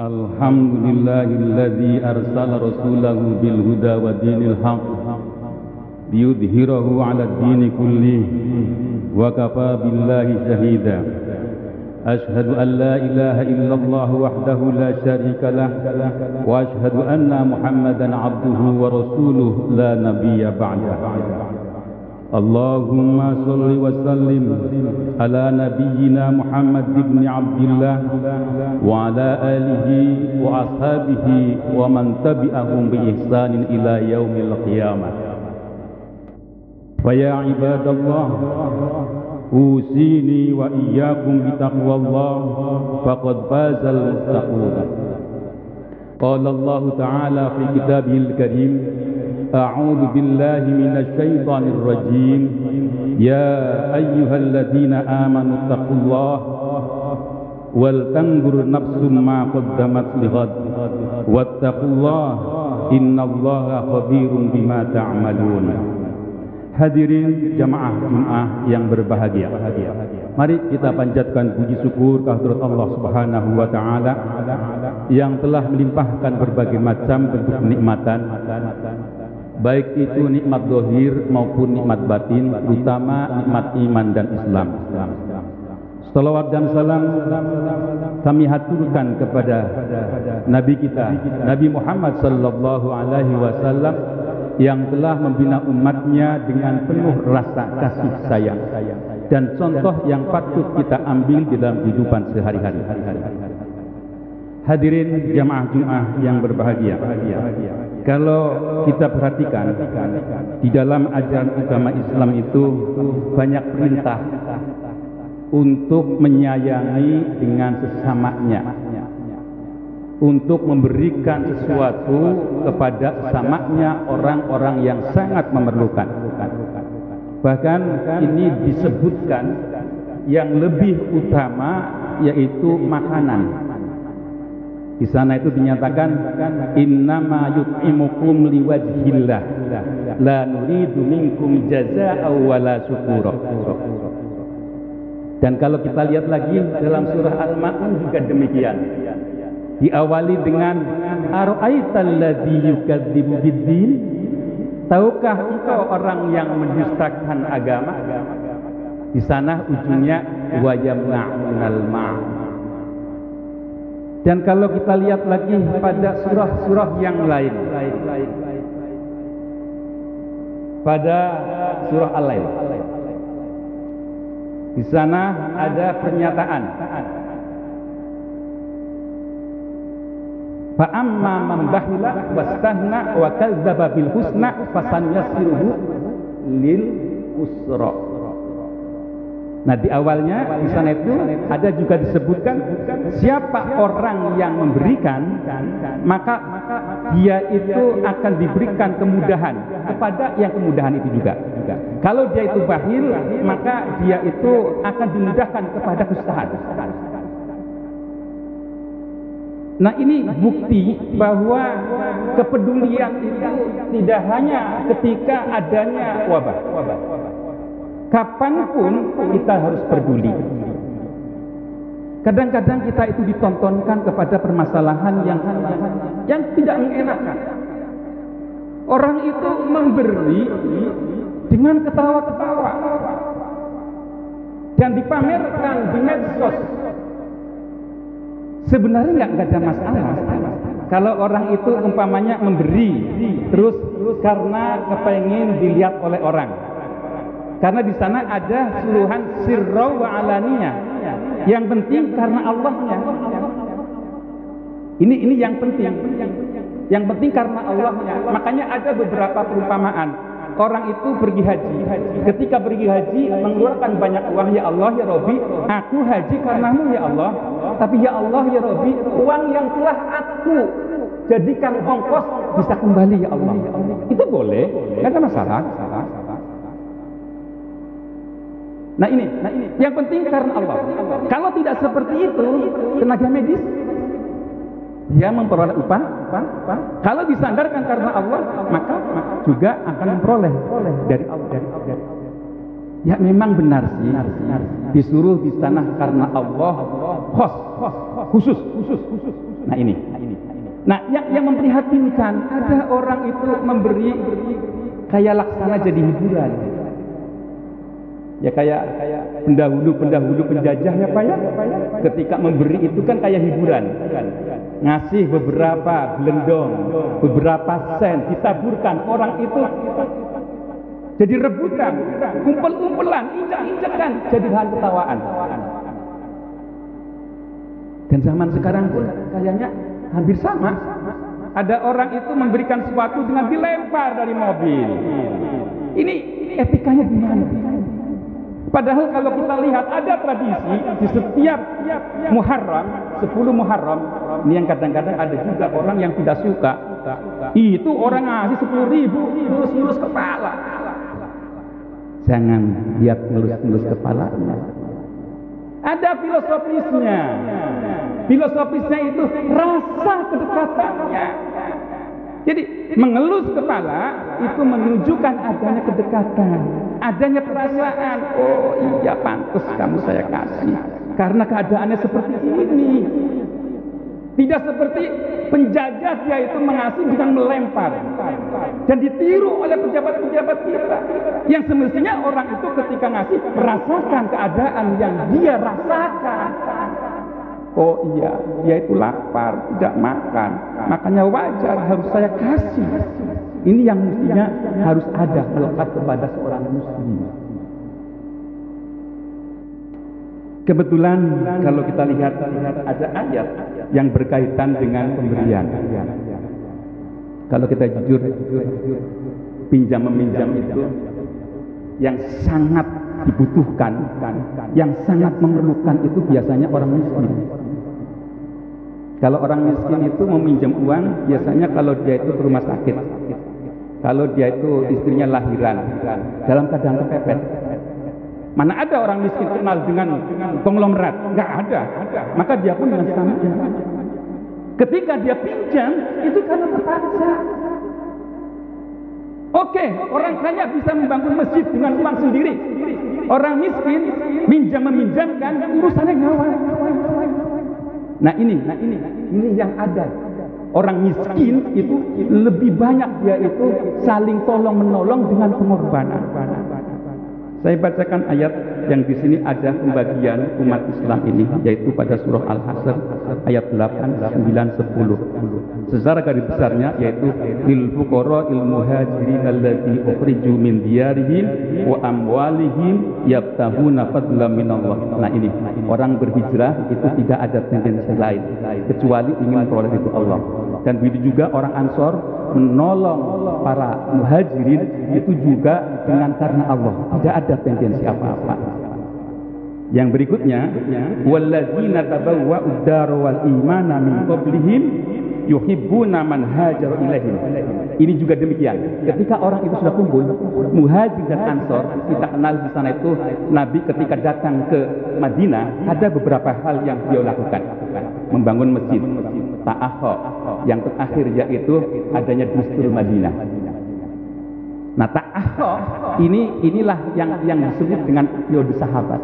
Alhamdulillahilladzi arsala rasulahu bil huda wa dinil haq liyudhhirahu 'alad dini kullih wa kafa billahi shahida. Ashhadu an la ilaha illallah wahdahu la syarika lah wa ashhadu anna Muhammadan 'abduhu wa rasuluhu la nabiyya ba'dah. Allahumma salli wa sallim ala nabiyyina Muhammad ibn Abdillah wa ala alihi wa ashabihi wa man tabi'ahum bi ihsanin ila yaumil qiyamah. Fa ya ibadallah, usini wa iyyakum bi taqwallah faqad fazal muttaqun. Qala Allah ta'ala fi kitabihil karim, أعوذ بالله من الشيطان الرجيم يا أيها الذين آمنوا اتقوا الله ولتنظر نفس ما قدمت لغد واتقوا الله إن الله خبير بما تعملون. Hadirin jamaah Jumat yang berbahagia, mari kita panjatkan puji syukur kehadirat Allah Subhanahu wa taala yang telah melimpahkan berbagai macam bentuk kenikmatan, baik itu nikmat zahir maupun nikmat batin, terutama nikmat iman dan Islam. Salawat dan salam kami haturkan kepada Nabi kita, Nabi Muhammad sallallahu alaihi wasallam, yang telah membina umatnya dengan penuh rasa kasih sayang dan contoh yang patut kita ambil di dalam kehidupan sehari-hari. Hadirin jamaah Jumat yang berbahagia, kalau kita perhatikan di dalam ajaran agama Islam itu banyak perintah untuk menyayangi dengan sesamanya, untuk memberikan sesuatu kepada sesamanya orang-orang yang sangat memerlukan. Bahkan ini disebutkan yang lebih utama yaitu makanan. Di sana itu dinyatakan innama yut'imukum liwajhillah la nuridu minkum jazaa'an wala syukura. Dan kalau kita lihat lagi dalam surah Al-Ma'un juga demikian. Diawali dengan ara'aital ladzi yukadzibu biddin, tahukah engkau orang yang mendustakan agama? Di sana ujungnya wa yamna'unal ma'. Dan kalau kita lihat lagi pada surah-surah yang lain, pada surah Al-Lail, di sana ada pernyataan, fa amma man bakhila wastahna wa kadzdzaba bil husna fasanyassiruhu lil usra. Nah, di awalnya di sana itu ada juga disebutkan siapa orang yang memberikan, maka dia itu akan diberikan kemudahan kepada yang kemudahan itu juga. Kalau dia itu bakhil, maka dia itu akan dimudahkan kepada kesusahan. Nah, ini bukti bahwa kepedulian itu tidak hanya ketika adanya wabah. Kapanpun kita harus peduli. Kadang-kadang kita itu ditontonkan kepada permasalahan yang tidak mengenakan. Orang itu memberi dengan ketawa-ketawa dan dipamerkan di medsos. Sebenarnya nggak ada masalah kalau orang itu umpamanya memberi terus karena kepengen dilihat oleh orang. Karena di sana ada suruhan sirra wa alaniyah. Yang penting karena Allahnya. Ini yang penting. Yang penting karena Allahnya. Makanya ada beberapa perumpamaan. Orang itu pergi haji. Ketika pergi haji mengeluarkan banyak uang, ya Allah ya Rabbi, aku haji karenamu ya Allah. Tapi ya Allah ya Rabbi, uang yang telah aku jadikan ongkos bisa kembali ya Allah. Itu boleh, tidak ada masalah. Nah ini, yang penting karena Allah. Kalau tidak seperti itu, tenaga medis dia memperoleh upah. Kalau disandarkan karena Allah, maka juga akan memperoleh dari Allah. Ya memang benar sih, disuruh di sana karena Allah khusus. Nah ini. Nah yang memprihatinkan, ada orang itu memberi kayak laksana jadi hiburan. Ya kayak pendahulu penjajah ya Pak ya. Ketika memberi itu kan kayak hiburan. Ngasih beberapa gelendong, beberapa sen ditaburkan, orang itu jadi rebutan, umpel-umpelan, injak-injakan, jadi bahan ketawaan. Dan zaman sekarang pun kayaknya hampir sama. Ada orang itu memberikan sesuatu dengan dilempar dari mobil. Ini etikanya di mana? Padahal kalau kita lihat ada tradisi di setiap Muharram, 10 Muharram, ini yang kadang-kadang ada juga orang yang tidak suka. Itu orang ngasih 10.000, ngelus-ngelus kepala. Jangan lihat ngelus-ngelus kepalanya. Ada filosofisnya. Filosofisnya itu rasa kedekatannya. Jadi mengelus kepala itu menunjukkan adanya kedekatan, adanya perasaan. Oh iya, pantas kamu saya kasih karena keadaannya seperti ini. Tidak seperti penjajah, dia itu mengasih dengan melempar dan ditiru oleh pejabat-pejabat kita. Yang semestinya orang itu ketika ngasih merasakan keadaan yang dia rasakan. Oh iya, dia itu lapar, tidak makan, makanya wajar harus saya kasih. Ini yang mestinya harus ada melekat kepada seorang muslim. Kebetulan kalau kita lihat ada ayat yang berkaitan dengan pemberian. Kalau kita jujur, pinjam meminjam itu yang sangat dibutuhkan, yang sangat memerlukan itu biasanya orang miskin. Kalau orang miskin itu meminjam uang, biasanya kalau dia itu ke rumah sakit, kalau dia itu istrinya lahiran, dalam keadaan kepepet. Mana ada orang miskin kenal dengan konglomerat? Enggak ada. Maka dia pun dengan samanya. Ketika dia pinjam, itu karena terpaksa. Oke, orang kaya bisa membangun masjid dengan uang sendiri. Orang miskin meminjamkan urusannya ngawal. Nah ini yang ada. Orang miskin itu lebih banyak dia itu saling tolong menolong dengan pengorbanan. Saya bacakan ayat yang di sini ada pembagian umat Islam ini, yaitu pada surah Al-Hasr ayat 8, 9, 10. Secara garis besarnya yaitu lil fuqara il muhajirin alladzii ukhriju min diyarihim wa amwalihim yabtahuna fadlan minallah. Nah ini orang berhijrah itu tidak ada tendensi lain kecuali ingin memperoleh ridho Allah. Dan begitu juga orang Ansor menolong para muhajirin itu juga dengan karena Allah, tidak ada tendensi apa-apa. Yang berikutnya, walladzina tabawwa'ud dar wal imana min qablihim yuhibbuna man hajar ilaihim. Ini juga demikian. Ketika orang itu sudah kumpul, muhajir dan ansor, kita kenal di sana itu Nabi ketika datang ke Madinah ada beberapa hal yang beliau lakukan. Membangun masjid, ta'ahho, yang terakhir yaitu adanya Dustur Madinah. Nah ta'ahho inilah yang disebut dengan periode sahabat.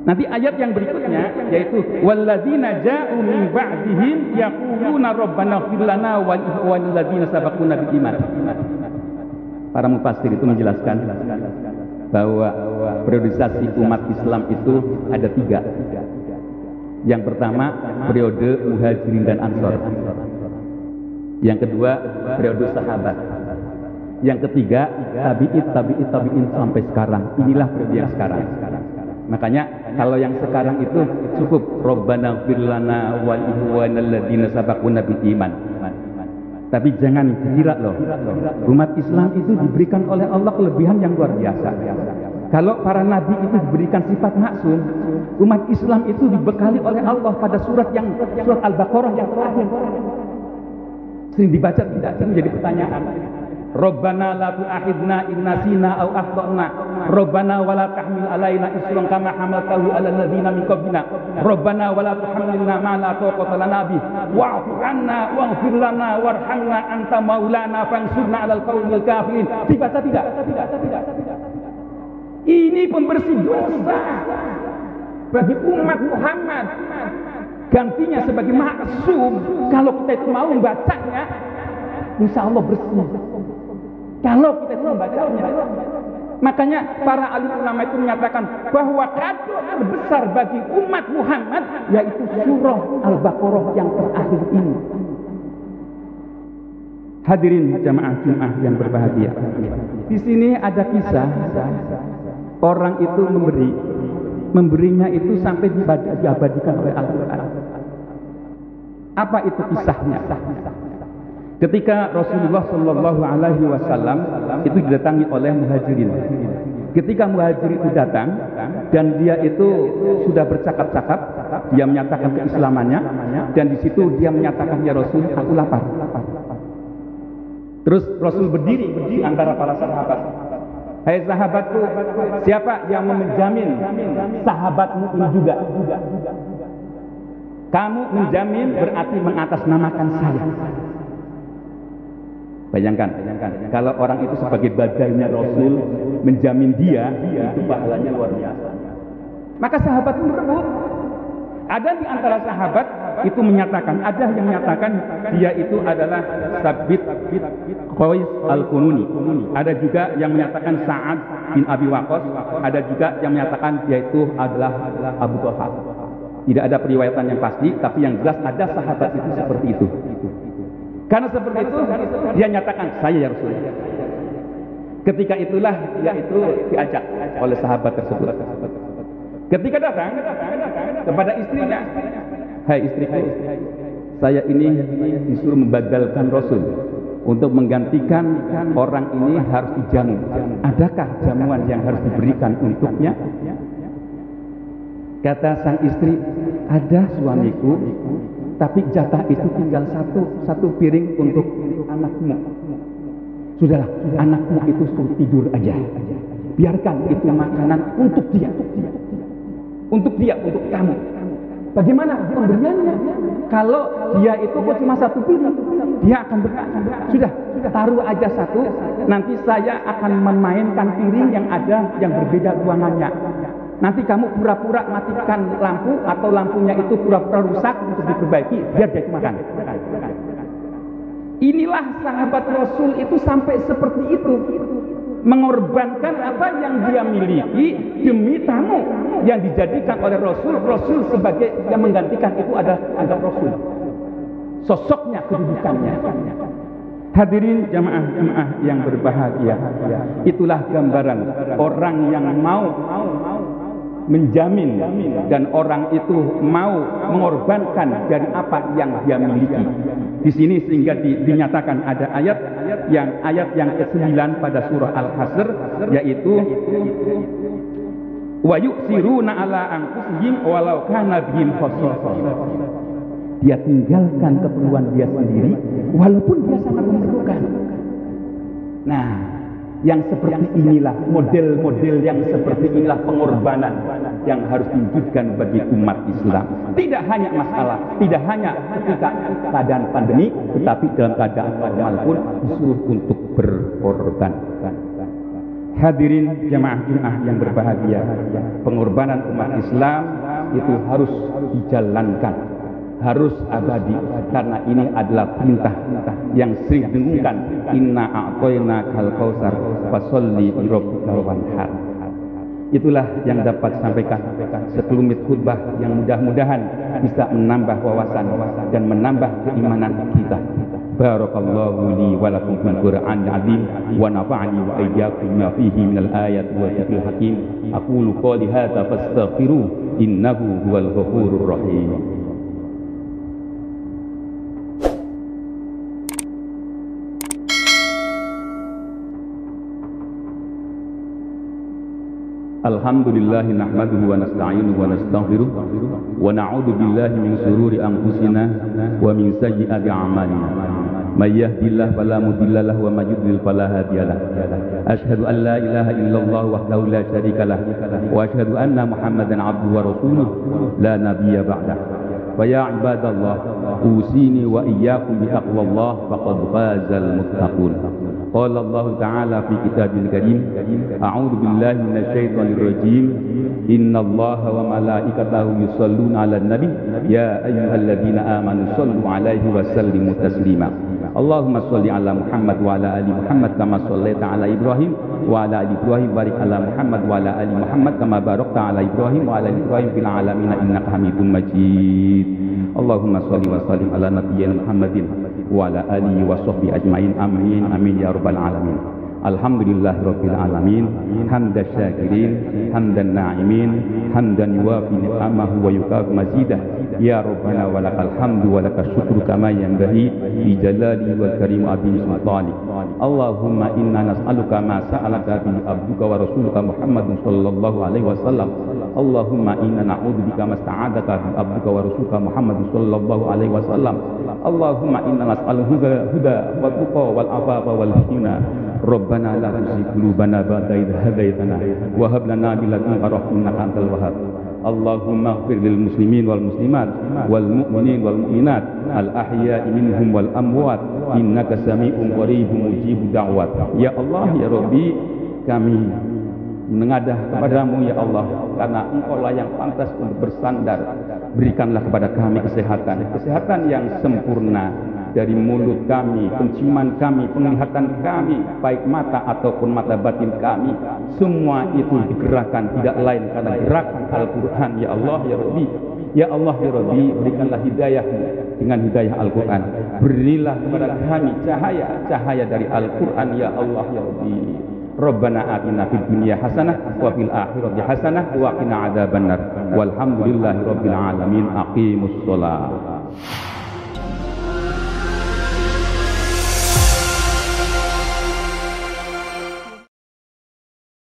Nanti ayat yang berikutnya yaitu walladzina ja'u min ba'dihim yaquluna rabbana ighfir lana wa lil ladzina sabaquna bil iman. Para mufassir itu menjelaskan bahwa periodisasi umat Islam itu ada 3. Yang pertama periode muhajirin dan ansor. Yang kedua periode sahabat. Yang ketiga tabi'in sampai sekarang. Inilah periode yang sekarang. Makanya kalau yang sekarang itu cukup Rabbana ighfir lana wa ikhwanal ladzina sabaquna bil iman. Tapi jangan dikira loh, umat Islam itu diberikan oleh Allah kelebihan yang luar biasa. Kalau para nabi itu diberikan sifat maksum, umat Islam itu dibekali oleh Allah pada surat Al-Baqarah yang terakhir. Sering dibaca tidak? Itu menjadi pertanyaan. Rabbana la tu'akhidna in nasina aw akhtana. Rabbana wa la tahmil alaina isran kama hamaltahu 'alal ladzina min qablina. Rabbana wa la tuhammilna ma la taqata lana bih. Wa'fu 'anna waghfir lana warhamna anta maulana fansurna 'alal qaumil kafirin. Dibaca tidak? Ini pembersih dosa bagi umat Muhammad. Gantinya sebagai maksum, kalau kita itu mau membacanya, insya Allah bersih. Kalau kita itu membacanya, makanya para alim ulama itu menyatakan bahwa kado terbesar bagi umat Muhammad yaitu surah Al-Baqarah yang terakhir ini. Hadirin jamaah Jumat yang berbahagia. Di sini ada kisah orang itu memberinya itu sampai diabadikan oleh Al-Quran. Apa itu kisahnya? Ketika Rasulullah Shallallahu Alaihi Wasallam itu didatangi oleh muhajirin. Ketika muhajir itu datang dan dia itu sudah bercakap-cakap, dia menyatakan keislamannya dan di situ dia menyatakan, ya Rasul, aku lapar. Terus Rasul berdiri di antara para sahabat. Hai sahabatku, siapa yang menjamin sahabatmu ini juga? Kamu menjamin berarti mengatasnamakan saya. Bayangkan, kalau orang itu sebagai badainya Rasul menjamin dia, itu pahalanya luar biasa. Maka sahabat pun berebut. Ada di antara sahabat itu menyatakan, ada yang menyatakan dia itu adalah Sabit Qais Al-Qununi. Ada juga yang menyatakan Sa'ad bin Abi Waqqas. Ada juga yang menyatakan dia itu adalah Abu Talha. Tidak ada periwayatan yang pasti, tapi yang jelas ada sahabat itu seperti itu. Karena seperti itu dia nyatakan, saya ya Rasul. Ketika itulah dia itu diajak oleh sahabat tersebut. Ketika datang kepada istrinya, hai istriku, saya ini disuruh membadalkan Rasul untuk menggantikan orang ini harus dijamu. Adakah jamuan yang harus diberikan untuknya? Kata sang istri, ada suamiku, tapi jatah itu tinggal satu piring untuk anakmu. Sudahlah, anakmu itu suruh tidur aja. Biarkan itu makanan untuk dia. Untuk kamu. Bagaimana pemberiannya? Kalau dia itu kok cuma satu piring, dia akan berkata, sudah taruh aja satu, nanti saya akan memainkan piring yang ada yang berbeda ruangannya. Nanti kamu pura-pura matikan lampu atau lampunya itu pura-pura rusak untuk diperbaiki, biar dia makan. Inilah sahabat Rasul itu sampai seperti itu. Mengorbankan apa yang dia miliki demi tamu yang dijadikan oleh Rasul. Rasul sebagai yang menggantikan itu ada Rasul. Sosoknya, kedudukannya. Hadirin jamaah yang berbahagia. Itulah gambaran orang yang mau menjamin dan orang itu mau mengorbankan dari apa yang dia miliki. Di sini sehingga dinyatakan ada ayat yang ke-9 pada surah Al-Hasr, yaitu wa yu'siruna ala anfusihim walau kana bihim khasasah. Dia tinggalkan keperluan dia sendiri walaupun dia sangat memerlukan. Nah, yang seperti inilah, model-model yang seperti inilah pengorbanan yang harus diwujudkan bagi umat Islam. Tidak hanya masalah, tidak hanya ketika keadaan pandemi, tetapi dalam keadaan normal pun disuruh untuk berkorban. Hadirin jamaah yang berbahagia, pengorbanan umat Islam itu harus dijalankan, harus abadi, karena ini adalah perintah yang sering didengungkan, inna a'toina kal kausar fasolli li rabbika wanhar. Itulah yang dapat sampaikan sekelumit khutbah yang mudah-mudahan bisa menambah wawasan dan menambah keimanan kita. Barakallahu li wa lakum fil Qur'anil azim wa nafa'ani wa iyyakum ma fihi minal ayati wa dzikril hakim. Aqulu qouli hadza fastaghfiru innahu huwal ghafurur rahim. Alhamdulillahi nahmaduhu wa nasta'inuhu wa nastaghfiruh wa na'udzu billahi min shururi anfusina wa min sayyiati a'malina. May yahdihillahu fala mudilla lahu wa may yudlil fala hadiya lahu. Asyhadu an la ilaha illallah wahdahu la syarika lahu wa asyhadu anna Muhammadan 'abduhu wa rasuluh la nabiyya ba'dah. Fa ya ibadallah, usini wa iyyakum bi taqwallah faqad fazal muttaqun. Qala Allah Ta'ala fi kitabil karim, a'udzu billahi minasyaitonir rajim. Innallaha wa malaikatahu yusholluna 'alan nabi ya ayyuhalladzina amanu shollu 'alaihi wa sallimu taslima. Allahumma sholli 'ala Muhammad wa 'ala ali Muhammad kama shallaita 'ala Ibrahim wa 'ala ali Ibrahim, barik 'ala Muhammad wa 'ala ali Muhammad kama barakta 'ala Ibrahim wa 'ala ali Ibrahim fil 'alamin innaka Hamidum Majid. Allahumma sholli wa sallim 'ala nabiyyina Muhammadin wa 'ala alihi wa sahbihi ajmain. Amin amin ya rabbal alamin. Alhamdulillahirabbil alamin, hamdan syakirin, hamdan na'imin, hamdan yuwafi ni'amahu wa yukafi mazidah. Ya Rabbana wa lakal hamdu wa lakal syukru kama yanbaghi li jalali wal karim azim sultanik. Allahumma inna nas'aluka ma sa'alaka bihi abduka wa rasuluka Muhammadun sallallahu alaihi wasallam. Allahumma inna na'udzubika masta'adaka bi abduka wa rasuluka Muhammadun sallallahu alaihi wasallam. Allahumma inna nas'aluka huda wa tuqa wal afafa wal hina. Rabbana la tuzigh qulubana ba'da idh hadaytana wa hab lana min ladunka rahmatan innaka antal wahhab. Allahumma ighfir lil muslimin wal muslimat wal mu'minin wal mu'minat al ahya'i minhum wal amwat innaka sami'un qaribun mujibud da'wat. Ya Allah ya Rabbi, kami menengadah kepadamu ya Allah, karena Engkau lah yang pantas untuk bersandar. Berikanlah kepada kami kesehatan yang sempurna dari mulut kami, penciuman kami, penglihatan kami, baik mata ataupun mata batin kami. Semua itu digerakkan tidak lain karena gerakan Al-Quran. Ya Allah ya Rabbi, ya Allah ya Rabbi, berikanlah hidayahmu dengan hidayah Al-Quran. Berilah kepada kami cahaya dari Al-Quran ya Allah ya Rabbi. Rabbana atina fid dunya hasanah wa fil akhirati hasanah wa qina adzabannar. Walhamdulillahi rabbil alamin. Aqimus shalah.